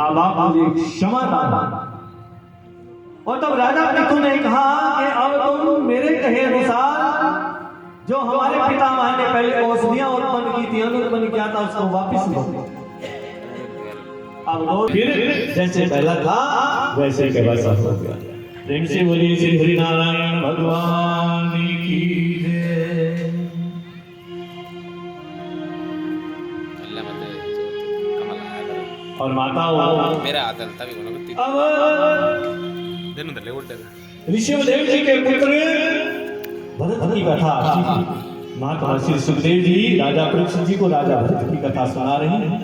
अब आप मुझे क्षमा दान। और तब राजा पृथु ने कहा कि अब तुम मेरे कहे अनुसार जो हमारे पितामह ने पहले औषधियां उत्पन्न की थी, अनुत्पन्न किया था, उसको वापिस लो। अब लो, फिर जैसे पहला था वैसे के वैसा हो गया। प्रेम से बोलिए श्री हरि नारायण भगवान की जय। और माता मेरा आदल तभी बोला अब दिन दले उड़ते ऋषिदेव जी के पुत्र भरत की कथा माता श्री सुखदेव जी राजा परीक्षित जी को राजा भरत की कथा सुना रही हैं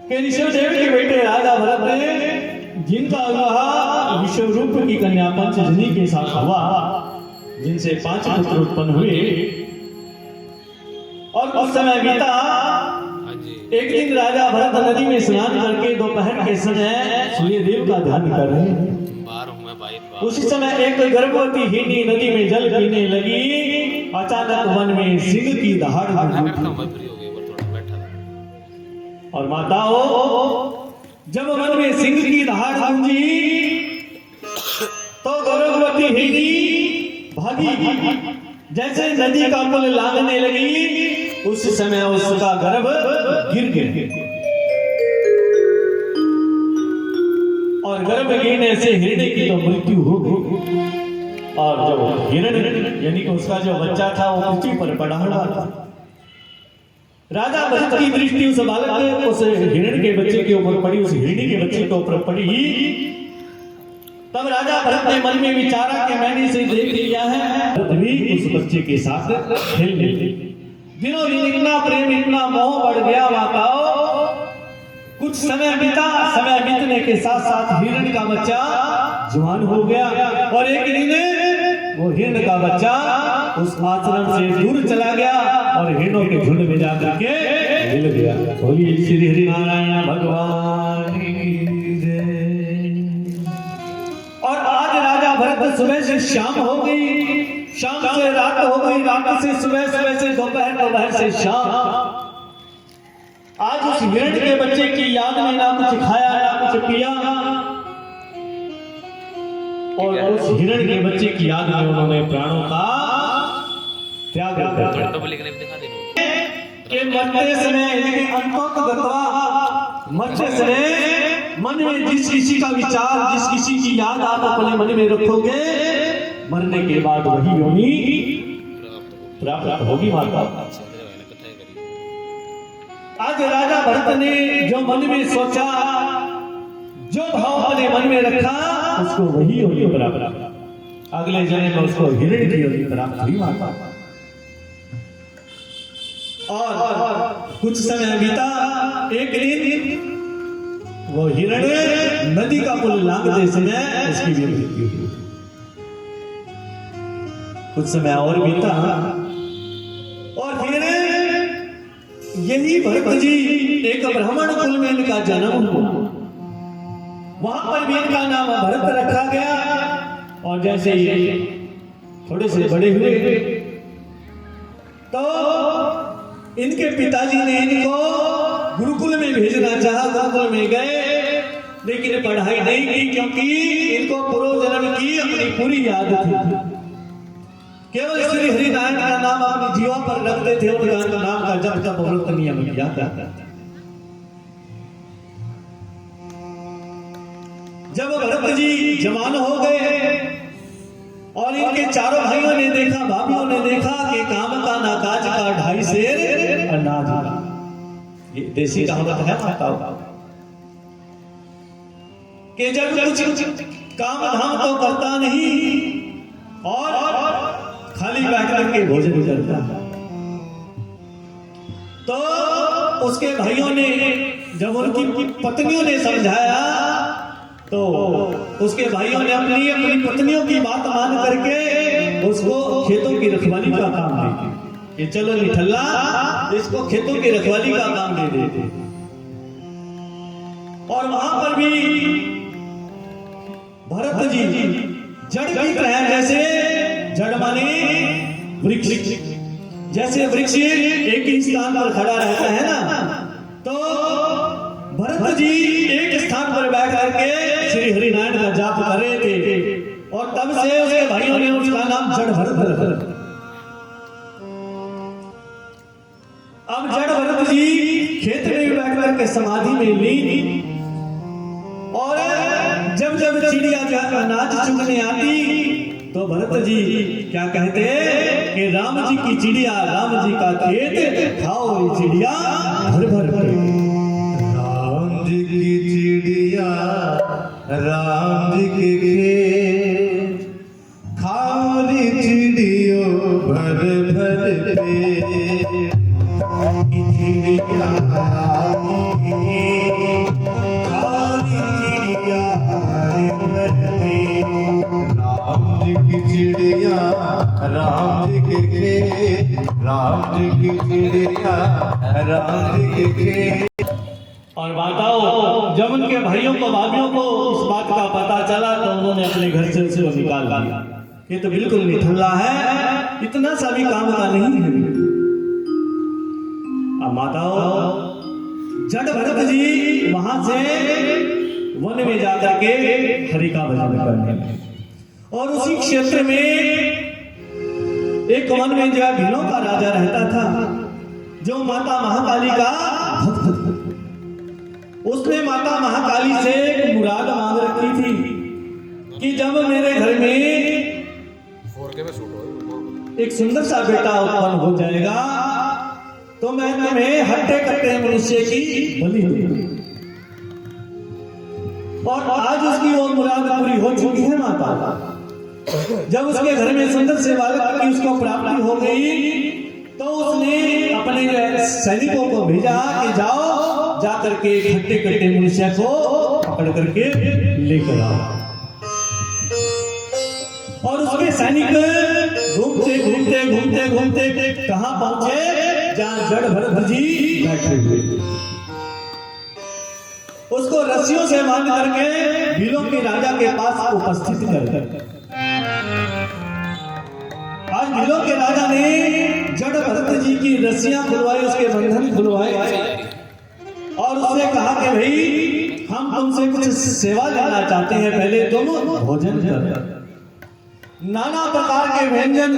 कि ऋषिदेव के बेटे राजा भरत ने जिनका विवाह विश्वरूप की कन्या पंचजनी के साथ हुआ, जिनसे 5 पुत्र उत्पन्न हुए, और उस समय बीता। एक दिन राजा भरत नदी में स्नान करके दोपहर के समय सूर्य देव का ध्यान कर रहे हैं। उसी समय एक गर्भवती हिरनी नदी में जल पीने लगी। अचानक वन में सिंह की दहाड़ हुई। और माताओं, जब वन में सिंह की दहाड़ गूंजी तो गर्भवती हिरनी भागी। जैसे नदी का पुल लांघने लगी, उस समय उसका गर्भ गिर गया और गर्भ गिरने से हिरणी की तो मृत्यु हो गई। और जब हिरण यानी कि उसका जो बच्चा था वो पृथ्वी पर पड़ा हुआ था। राजा भरत की दृष्टि उस बालक उस हिरण के बच्चे के ऊपर पड़ी, उस हिरणी के बच्चे के ऊपर पड़ी। तब राजा भरत ने मन में विचारा कि मैंने इसे देख लिया है, भी उस बच्चे के साथ खेलने लगी। दिनों दिन इतना प्रेम, इतना मोह बढ़ गया। माताओं, कुछ समय बीता। समय बीतने के साथ साथ हिरण का बच्चा जवान हो गया और एक दिन वो हिरण का बच्चा उस आश्रम से दूर चला गया और हिरणों के झुंड में जाकर के मिल गया। बोलिए श्री हरि नारायण भगवान की जय। और आज राजा भरत सुबह से शाम हो गई, शाम से रात हो गई, रात से सुबह, सुबह से दोपहर, दोपहर से शाम। आज उस हिरण के बच्चे की याद में ना कुछ खाया ना कुछ पिया, और उस हिरण के बच्चे की याद में उन्होंने प्राणों का त्याग कर दिया। कि मरते समय मरते समय मन में जिस किसी का विचार, जिस किसी की याद आप अपने मन में रखोगे, मरने के बाद वही योनि प्राप्त होगी। माता, आज राजा भरत ने जो मन में सोचा, जो भाव अपने मन में रखा, उसको वही योनि प्राप्त। अगले जन्म में उसको हिरण की योनि प्राप्त हुई। माता, और कुछ समय बीता। एक दिन वो हिरण नदी का पुल लांघते समय उसकी भी मृत्यु हुई। कुछ समय और बीता और फिर यही भरत जी एक ब्राह्मण कुल में इनका जन्म हुआ। वहां पर भी इनका नाम भरत रखा गया। और जैसे ये थोड़े से बड़े हुए तो इनके पिताजी ने इनको गुरुकुल में भेजना चाहा। गुरुकुल में गए, लेकिन पढ़ाई नहीं की, क्योंकि इनको पूर्व जन्म की अपनी पूरी याद थी। केवल श्री हरि नारायण का नाम अपने जीवन पर रखते थे, उनका नाम का जप तप व्रत नियम किया करते थे। जब भरत जी जवान हो गए और इनके चारों भाइयों ने देखा, भाभियों ने देखा कि काम का ना काज का 2.5 सेर अनाज का। ये देसी कहावत है माताओं कि जब कुछ काम धाम तो करता नहीं और खाली बैठ करके भोजन करता है, तो उसके भाइयों ने, जब उनकी पत्नियों ने समझाया, तो उसके भाइयों ने अपनी पत्नियों की बात मान करके उसको खेतों की रखवाली का काम दे दिया कि चलो निठल्ला, इसको खेतों की रखवाली का काम दे देते। और वहां पर भी भरत जी जड़ की तरह, जैसे जड़ माने वृक्ष, जैसे वृक्ष एक ही स्थान पर खड़ा रहता है ना, तो भरत जी एक स्थान पर बैठ करके श्री हरिनारायण का जाप कर रहे थे और तब से उसके भाइयों ने उसका नाम जड़ भरत रखा। अब जड़ भरत जी खेत में बैठ करके समाधि में लीन, और जब जब चिड़िया अनाज चुगने आती तो भरत जी क्या कहते कि राम जी की चिड़िया राम जी का खेत खाओ ये चिड़िया भर भर भर। राम जी की चिड़िया राम जी के खेत खाओ रे चिड़ियों भर भर पेट। चिड़िया राम जी की खाओ रे चिड़िया भर भर पेट। राम जी की चिड़िया राम जी के खेत राम जी की चिड़िया राम जी के खेत। और माताओं जब उनके भाइयों को भाभियों को इस बात का पता चला तो उन्होंने अपने घर से उसे निकाल दिया। ये तो बिल्कुल निठल्ला है, इतना सा भी काम का नहीं है। अब माताओं जड़ भरत जी वहां से वन में जाकर के हरि का भजन करने लगे, और उसी क्षेत्र में एक वन में जो है भीलों का राजा रहता था, जो माता महाकाली का भक्त था। उसने माता महाकाली से एक मुराद मांग रखी थी कि जब मेरे घर में 4K में शूट हो एक सुंदर सा बेटा उत्पन्न हो जाएगा तो मैं तुम्हें हट्टे कट्टे मनुष्य की बलि दूंगी। और आज उसकी वो मुराद पूरी हो चुकी है माता। जब उसके घर में सुंदर से बालक की उसको प्राप्ति हो गई तो उसने अपने सैनिकों को भेजा कि जाओ जाकर के हट्टे कट्टे मनुष्य को पकड़ करके लेकर आओ। और उसके सैनिक घूमते घूमते घूमते घूमते कहां पहुंचे जहां जड़ भरत जी बैठे हुए थे। उसको रस्सियों से बांध करके भीलों के राजा के पास उपस्थित कर। आज भीलों के राजा ने जड़ भरत जी की रस्सियां खुलवाई, उसके बंधन खुलवाए और उससे कहा कि भाई हम तुमसे कुछ सेवा लेना चाहते हैं, पहले तुम भोजन कर। नाना प्रकार के व्यंजन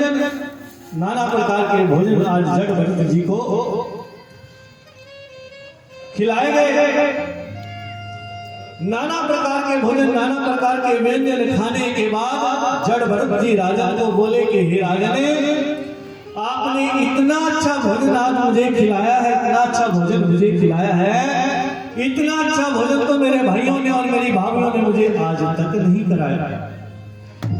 नाना प्रकार के भोजन आज जड़ भरत जी को खिलाए गए। नाना प्रकार के भोजन नाना प्रकार के व्यंजन खाने के बाद जड़ भरत जी राजा को बोले कि हे राजने, आपने इतना अच्छा भोजन आज मुझे खिलाया है, इतना अच्छा भोजन मुझे खिलाया है, इतना अच्छा भोजन तो मेरे भाइयों ने और मेरी भाभियों ने मुझे आज तक नहीं कराया।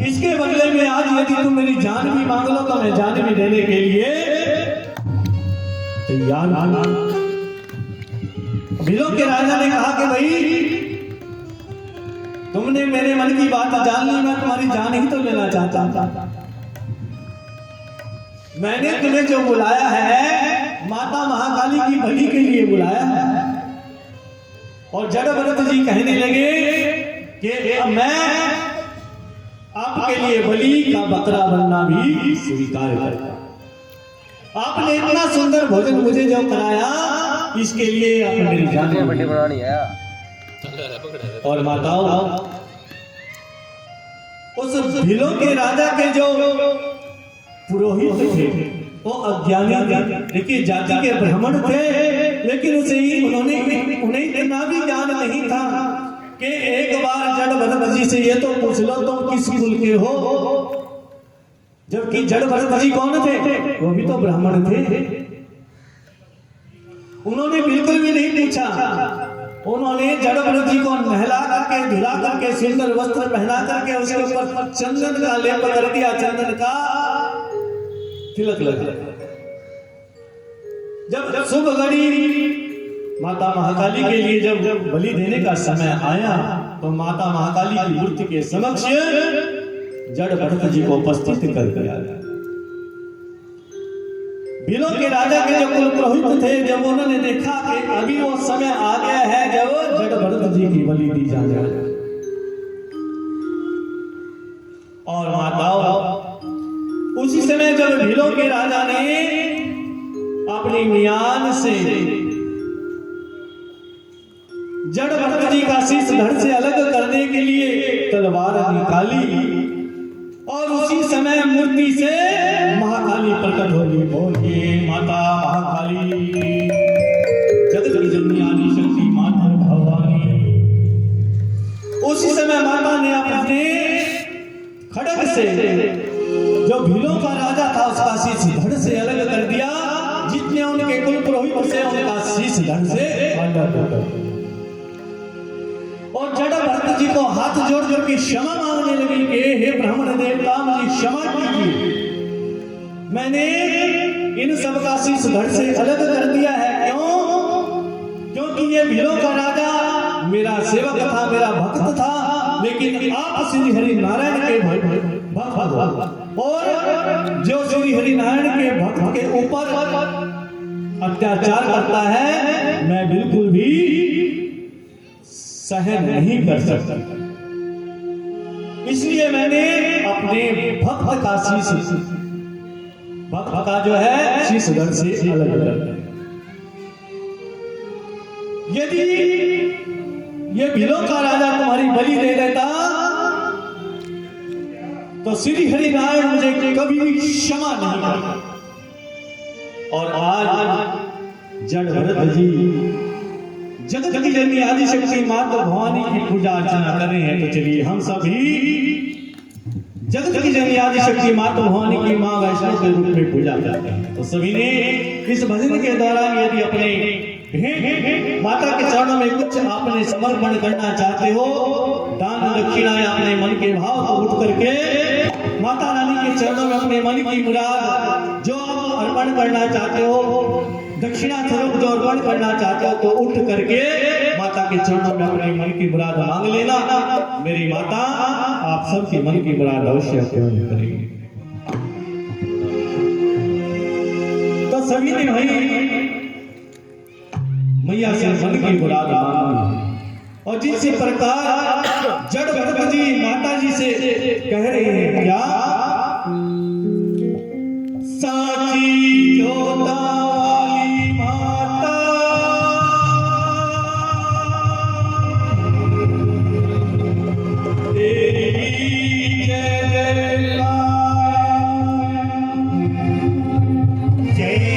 इसके बदले में आज यदि तुम मेरी जान भी मांग लो तो मैं जान भी देने के लिए तैयार हूं। भीलों के राजा ने कहा कि भाई तुमने मेरे मन की बात जान ली, मैं तुम्हारी जान ही तो लेना चाहता था। मैंने तुम्हें जो बुलाया है माता महाकाली की बलि के लिए बुलाया है। और जड़ भरत जी कहने लगे कि मैं आपके लिए बलि का बकरा बनना भी स्वीकार करता। आपने इतना सुंदर भोजन मुझे जो कराया इसके लिए आप मेरी जान बनानी है। और माताओं उस भीलों के राजा के जो पुरोहित थे वो अज्ञानी थे, लेकिन जाति के ब्राह्मण थे, लेकिन उन्हें इतना भी ज्ञान नहीं था कि एक बार जड़ भरत जी से ये तो पूछ लो तुम किस कुल के हो। जबकि जड़ भरत जी कौन थे? वो भी तो ब्राह्मण थे। उन्होंने बिल्कुल भी नहीं पूछा। उन्होंने जड़ भरत जी को नहला करके धुला करके सुंदर वस्त्र पहना करके उसके ऊपर चंदन का लेप कर दिया, चंदन का तिलक लगा। जब शुभ घड़ी माता महाकाली के लिए जब बलि देने का समय आया तो माता महाकाली की मूर्ति के समक्ष जड़ भरत जी को उपस्थित कर दिया। भीलों के राजा के जो कुल पुरोहित थे, जब उन्होंने देखा कि अभी वो समय आ गया है जब जड़ भरत जी की बलि दी जाने वाली, और माताओं उसी समय जब भीलों के राजा ने अपनी मियान से जड़ भरत जी का शीश धड़ से अलग करने के लिए तलवार निकाली और उसी समय मूर्ति से महाकाली प्रकट होगी। बोलिए माता महाकाली, जगत की जननी आदि शक्ति माता भवानी। उसी समय माता ने अपने खड्ग से जो भीलों का राजा था उसका शीश धड़ से अलग कर दिया। जितने उनके कुल पुरोहित से उनका शीश धड़ से अलग कर दिया। और जड़ भरत जी को हाथ जोड़ करके क्षमा मांगने लगी कि हे ब्राह्मण देवता मुझे क्षमा कीजिए, मैंने इन सब का शीश धड़ से अलग कर दिया है। क्यों? क्योंकि ये भीलों का राजा मेरा सेवक था, मेरा भक्त था, लेकिन आप श्री हरि नारायण के भक्त हो और जो श्री हरि नारायण के भक्त के ऊपर अत्याचार करता है मैं बिल्कुल भी सहन नहीं कर सकता। इसलिए मैंने अपने भक्त का शीश, भक्त का जो है शीश धड़ से अलग कर दिया। यदि ये भीलों का राजा तुम्हारी बलि दे देता तो श्री हरि नारायण मुझे कभी भी क्षमा नहीं करता। और आज जड़ भरत जी जगत की जननी आदि शक्ति माता भवानी की पूजा अर्चना कर रहे हैं। तो चलिए हम सभी जगत की जननी आदि शक्ति माता भवानी की मां वैष्णव के रूप में पूजा करते हैं। तो सभी ने इस भजन के दौरान यदि अपने माता के चरणों में कुछ आपने समर्पण करना चाहते हो, दान दक्षिणा या अपने मन के भाव को उठ करके माता रानी के चरणों में अपने मन की मुराद जो आप अर्पण करना चाहते हो, दक्षिणा स्वरूप जो अर्पण करना चाहते हो, तो उठ करके माता के चरणों में अपने मन की मुराद मांग लेना। मेरी माता आप सबकी मन की मुराद अवश्य पूर्ण करेगी। तो सभी ने भाई मैया से मन की मुराद मांगी और जिस प्रकार जड़ भरत जी माता जी से कह रहे हैं क्या, साची जोता वाली माता तेरी जय जयकार, जय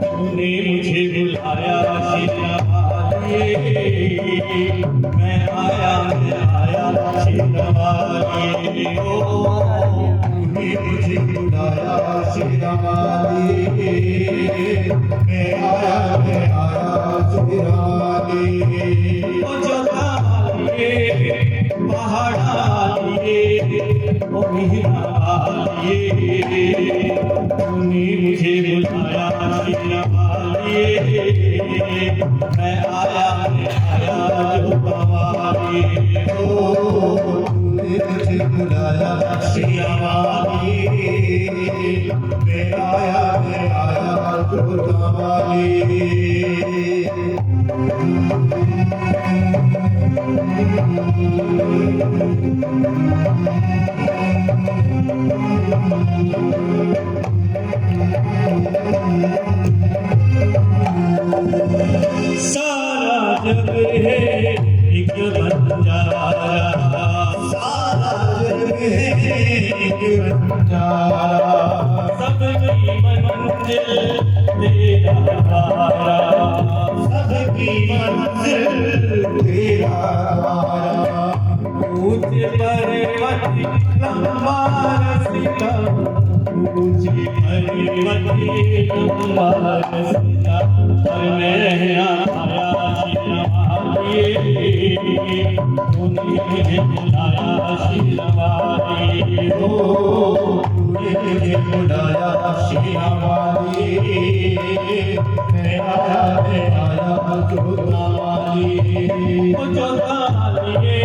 तूने मुझे बुलाया शेरवालिए, मैं आया शेरवालिए। तूने मुझे बुलाया शेरवालिए, मैं आया शेरवालिए। ओ जोता वालिए, पहाड़ा लिए, ओ मिहिरा लिए, तूने मुझे बुलाया शेरवालिए, मैं आया जोता वालिए। तूने मुझे बुलाया शेरवालिए, मैं आया जोता वालिए। सारा जग है एक बंजारा, सारा जग है एक बंजारा, सबकी मंजिल तेरा द्वारा, सबकी मंजिल तेरा द्वारा। ऊंचे पर्वत लंबा रस्ता, ऊंची पर्वत लंबा रस्ता, और मैं आया शेरवालिए, तूने मुझे बुलाया शेरवालिए। तूने मुझे बुलाया शेरा वाली, मैं आया जोता वाली। जोता वालिए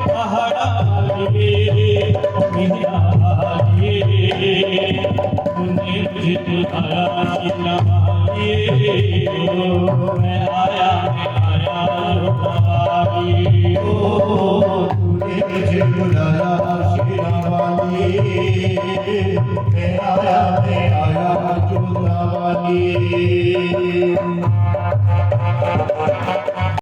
पहाड़ा वालिए मीरा वालिए, तूने मुझे बुलाया शेरा वालिए, मैं आया जोता वाली। तूने मुझे बुलाया शेरा वाली, मैं आया जोता वाली।